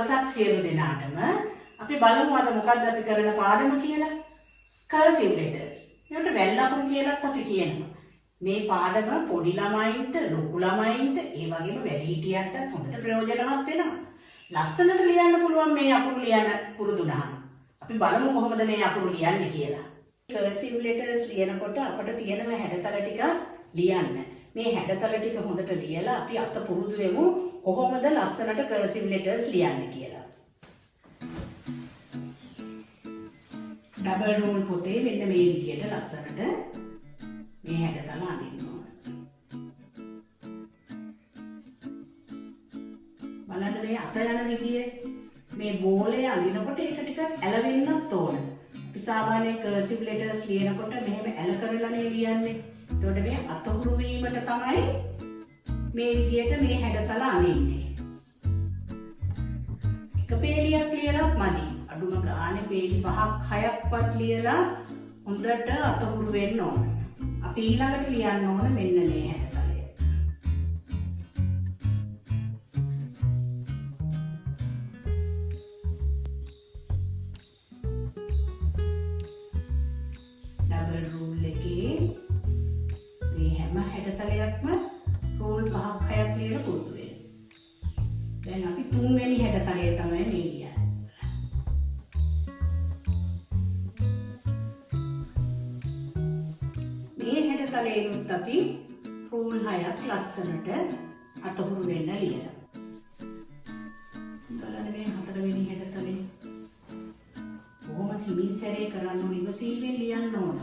දවසක් සියලු දෙනාටම අපි බලමු අද මොකක්ද අපි කරන පාඩම කියලා. Cursive letters. මේකට වැල් ලකුණු කියලාත් අපි කියනවා. මේ පාඩම පොඩි ළමයින්ට, ලොකු ළමයින්ට, ඒ වගේම වැඩිහිටියන්ට හොඳට ප්‍රයෝජනවත් වෙනවා. ලස්සනට ලියන්න පුළුවන් මේ අකුරු ලියන්න පුරුදු වුණාම. අපි බලමු කොහොමද මේ අකුරු ලියන්නේ කියලා. Cursive letters ලියනකොට අපිට තියෙන හැඩතල ටික ලියන්න. මේ හැඩතල ටික හොඳට ලියලා අපි අත පුරුදු වෙමු කොහොමද ලස්සනට cursive letters ලියන්නේ කියලා. ඩබල් රූල් පොතේ මෙන්න මේ විදියට ලස්සනට මේ හැඩතල අඳින්න ඕන. බලන්න මේ අත යන විදිය මේ බෝලේ අඳිනකොට ඒක ටිකක් ඇලවෙන්නත් ඕන. අපි සාමාන්‍යයෙන් cursive letters ලියනකොට මෙහෙම ඇල කරලානේ ලියන්නේ. එතකොට මේ අත හුරු වීමට තමයි මේ විදියට මේ හැඩතල අඳින්නේ. එක පේලියක් ලියලත් මදි. අඩුම ගානේ පේලි 5ක් 6ක්වත් ලියලා හොඳට අත හුරු වෙන්න ඕන. අපි ඊළඟට ලියන්න ඕන මෙන්න මේ හැඩතලය. ඩබල් රූල් එකේ මේ හැම හැඩතලයක්ම රූල් 5ක් 6ක් ලියලා පුරුදු වෙන්න. දැන් අපි තුන්වෙනි හැඩතලය තමයි මේ ලියන්නේ. මේ හැඩතලෙනුත් අපි රූල් 6ක් ලස්සනට අතහුරු වෙන්න ලියනවා. බලන්න මේ 4 වෙනි හැඩතලේ කොහොම හිමින් සැරේ කරන්න ඕන ඉවසීමෙන් ලියන්න ඕන.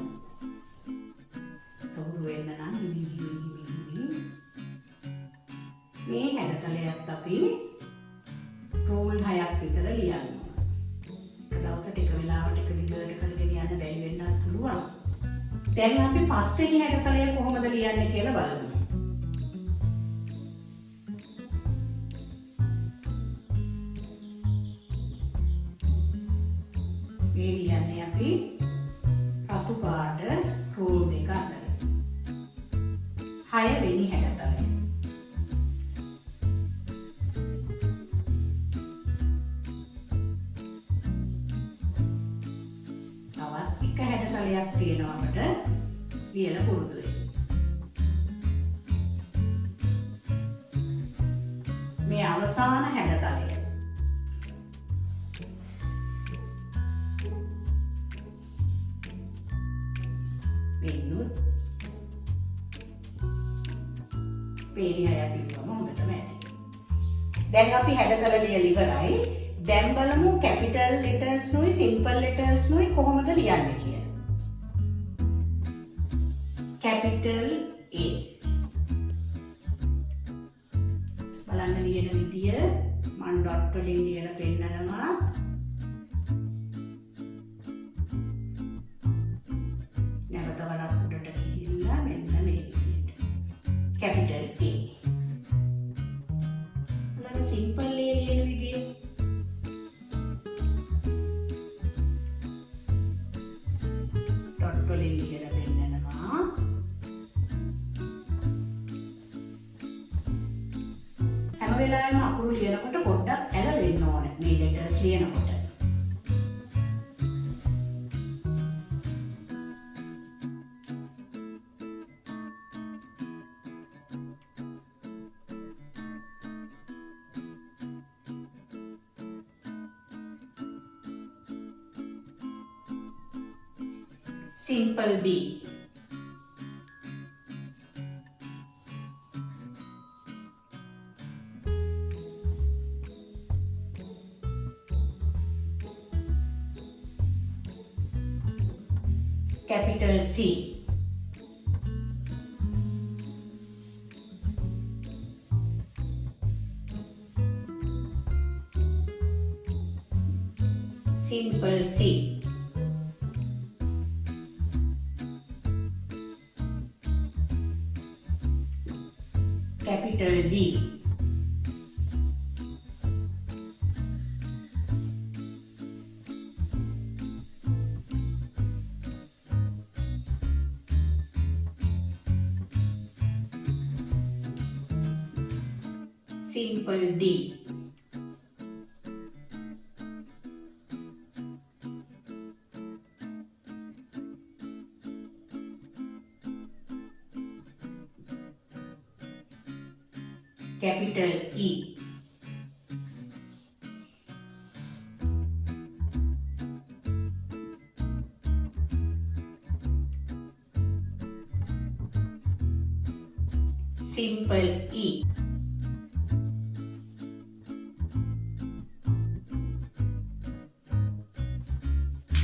අතහුරු වෙන්න නම් හිමින් මේ හැඩතලයත් අපි රූල් 6ක් විතර ලියන්න ඕන. දවසට එක වෙලාවට එක දිගට කරගෙන යන්න බැරි වෙන්නත් පුළුවන්. දැන් අපි පස්වෙනි හැඩතලය කොහොමද ලියන්නේ කියලා බලමු. මේ ලියන්නේ අපි රතු පාට රූල් දෙක අතර. 6 වෙනි හැඩතලය. තවත් එක හැඩතලයක් තියෙනවා අපිට ලියලා පුරුදු වෙන්න. මේ අවසාන හැඩතලය. මෙන්නු පේලි හයක් ලියුවම හොඳටම ඇති. දැන් අපි හැඩතල ලියලා ඉවරයි. දැන් බලමු capital letters නුයි simple letters නුයි කොහොමද ලියන්නේ කියලා. capital A. බලන්න ලියන විදිය මම ඩොට් වලින් ලියලා පෙන්නනවා. නැවත වරක් උඩට ගිහිල්ලා මෙන්න මේ විදියට. capital A. බලන්න simple A ලියන විදිය. ඩොට් වලින් ලියලා පෙන්නනවා. හැම වෙලාවෙම අකුරු ලියනකොට පොඩ්ඩක් ඇලවෙන්න ඕනේ මේ letters ලියනකොට. Simple B. Capital C. Simple C. Capital B. Simple D. capital E. Simple E.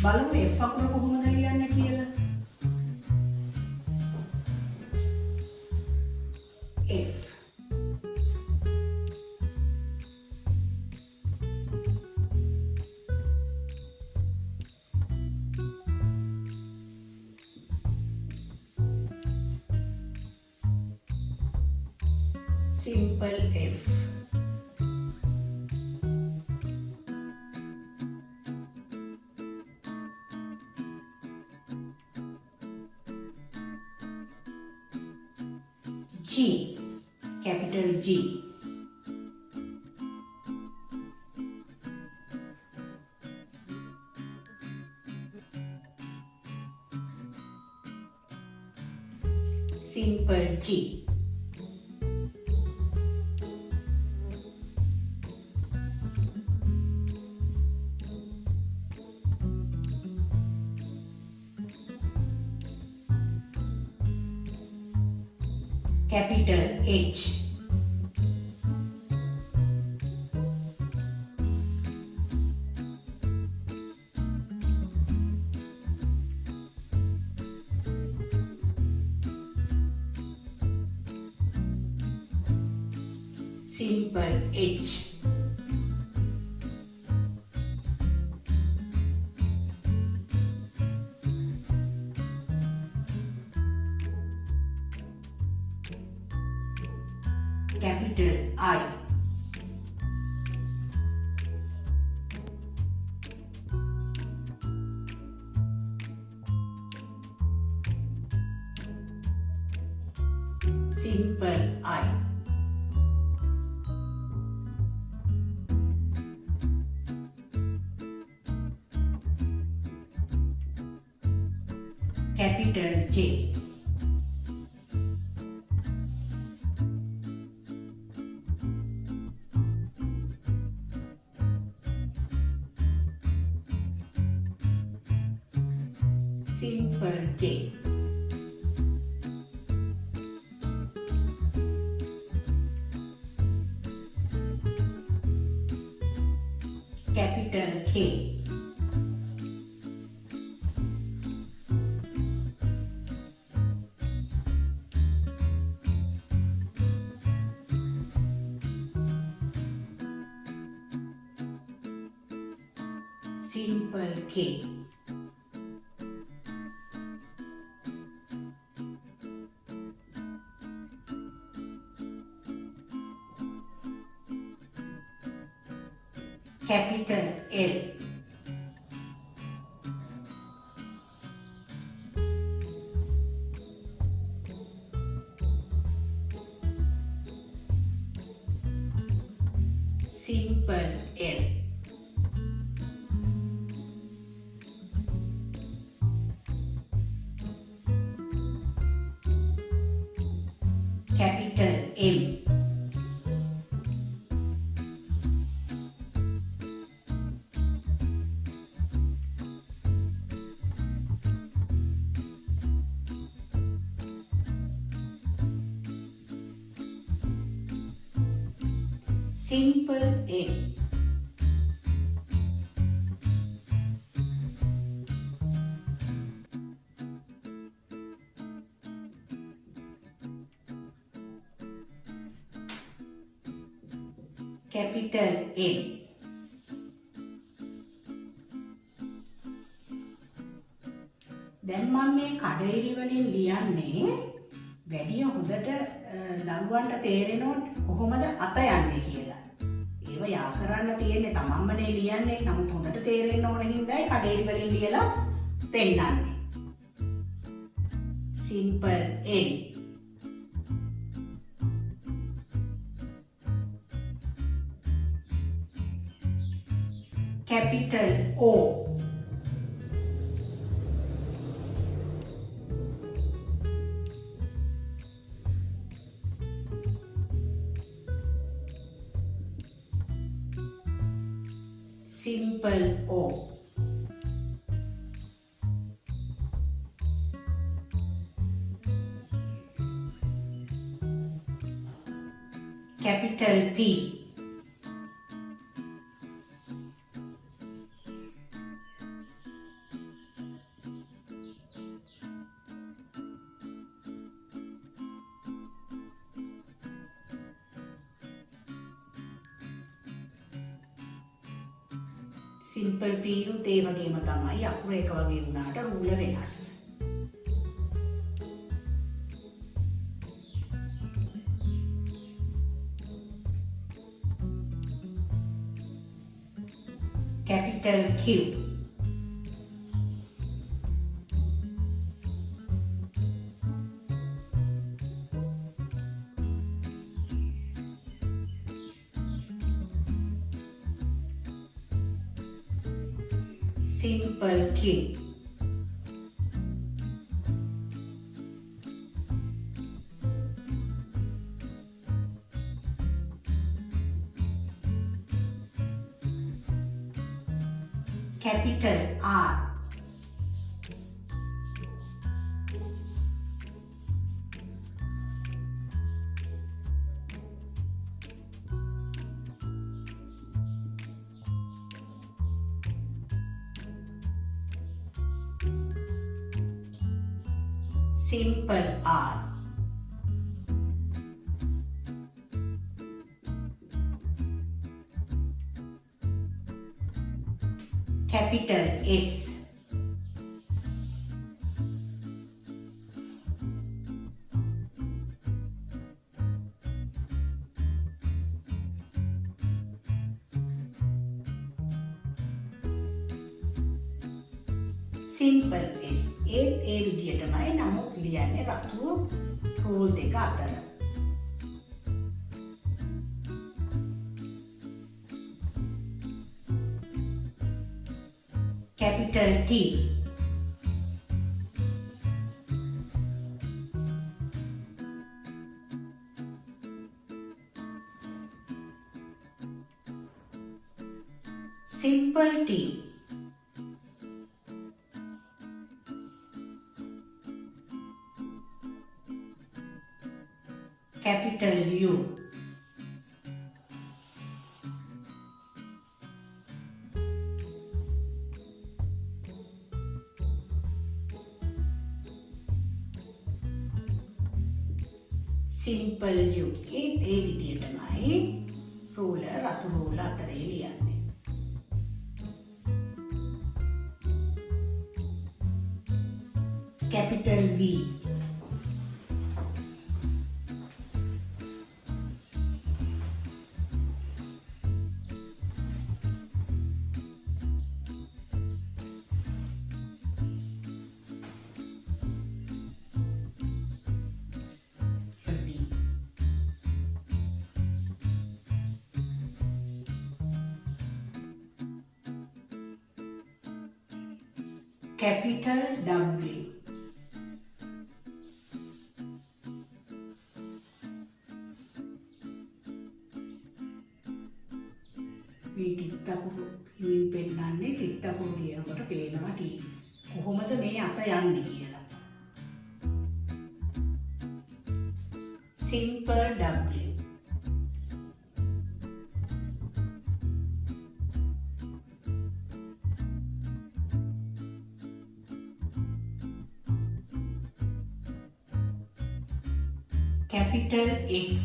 බලමු F අකුර කොහොමද ලියන්නේ කියලා. F. Simple F. G, capital G. Simple G. Capital H. Simple H. Capital I. Simple I. Capital J. Simple J. Capital K. Simple K. Capital L. Simple L. Capital M. Simple N. Capital N. දැන් මම මේ කඩේලි වලින් ලියන්නේ වැඩි හොඳට දරුවන්ට තේරෙනොත් කොහොමද අත යන්නේ කියලා. ඒව යා කරන්න තියෙන්නේ තමන්මනේ ලියන්නේ. නමුත් හොඳට තේරෙන්න ඕන හින්දායි කඩේලි වලින් ලියලා පෙන්නන්නේ. Simple N. Capital O. simple O. Capital P. Simple පීනුත් ඒ වගේම තමයි අකුර එක වගේ වුණාට රූල වෙනස්. Capital Q. Simple Q. Capital R. Simple R. Capital S. Simple S. ඒ විදියටමයි නමුත් ලියන්නේ රතු රූල් දෙක අතර. Capital T. Simple T. Capital U. Simple U. ඒ විදියටමයි රූල රතු රූල අතරේ ලියන්නේ. Capital V. Capital W. මේ තිත්තකුරු හිමින් පෙන්නන්නේ තිත්තකුරු ලියනකොට පේනවා කොහොමද මේ අත යන්නේ කියලා. Simple W. Capital X.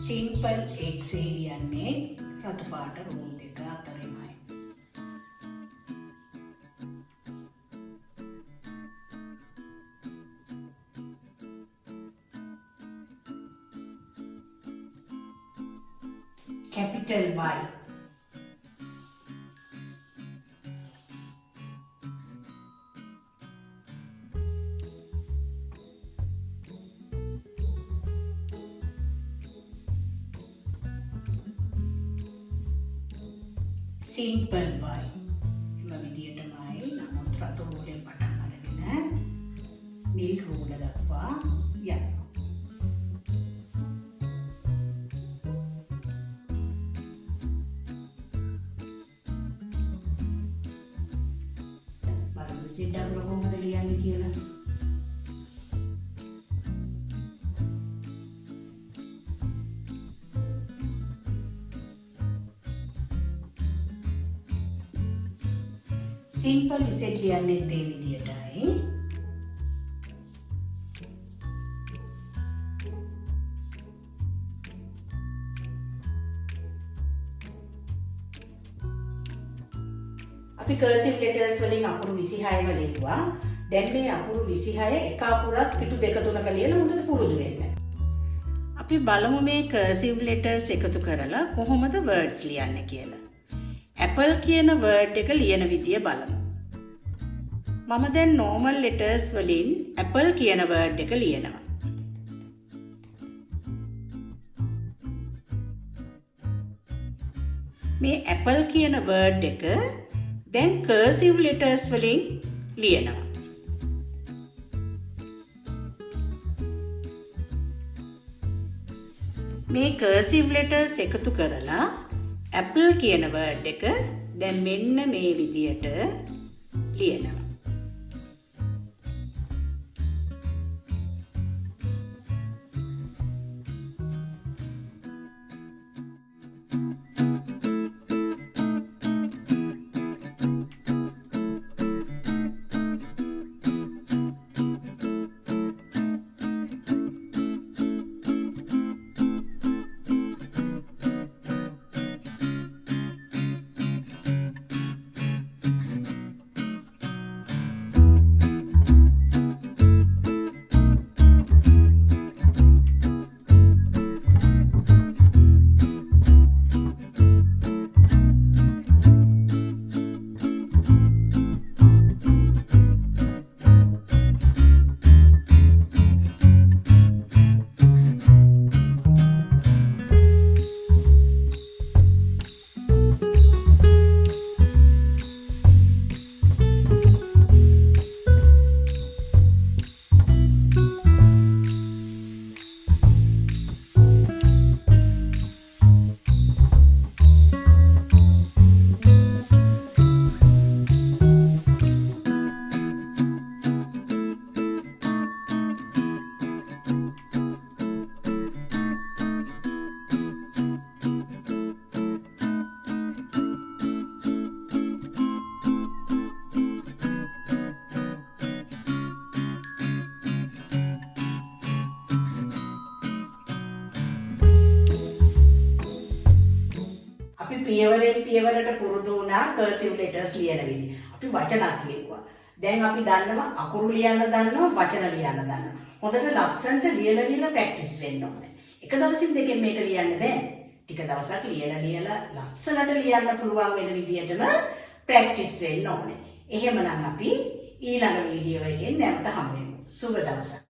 Simple X ලියන්නේ රතු පාට රූල් දෙක අතරෙමයි. Capital Y. simple y. එම විදියටමයි නමුත් රතු රූලෙන් පටන් අරගෙන නිල් රූල දක්වා යනවා. බලන්න Z අගුර කොහොමද ලියන්නේ කියලා. simple Z ලියන්නේ ඒ විදියටයි. අපි cursive letters වලින් අකුරු 26ම ලිව්වා. දැන් මේ අකුරු 26 එක අකුරක් පිටු දෙක තුනක ලියලා හොඳට පුරුදු වෙන්න. අපි බලමු මේ cursive letters එකතු කරලා කොහොමද words ලියන්නේ කියලා. apple කියන word එක ලියන විදිය බලමු. මම දැන් normal letters වලින් apple කියන word එක ලියනවා. මේ apple කියන word එක දැන් cursive letters වලින් ලියනවා. මේ cursive letters එකතු කරලා apple කියන word එක දැන් මෙන්න මේ විදියට ලියනවා. පියවරෙන් පියවරට පුරුදු වුණා cursive letters ලියන විදිහ. අපි වචනත් ලියුවා. දැන් අපි දන්නවා අකුරු ලියන්න දන්නවා වචන ලියන්න දන්නවා. හොඳට ලස්සනට ලියලා ප්‍රැක්ටිස් වෙන්න ඕනේ. එක දවසින් දෙකෙන් මේක ලියන්න බෑ. ටික දවසක් ලියලා ලස්සනට ලියන්න පුළුවන් වෙන විදිහටම ප්‍රැක්ටිස් වෙන්න ඕනේ. එහෙමනම් අපි ඊළඟ වීඩියෝ එකෙන් නැවත හමු වෙමු. සුබ දවසක්.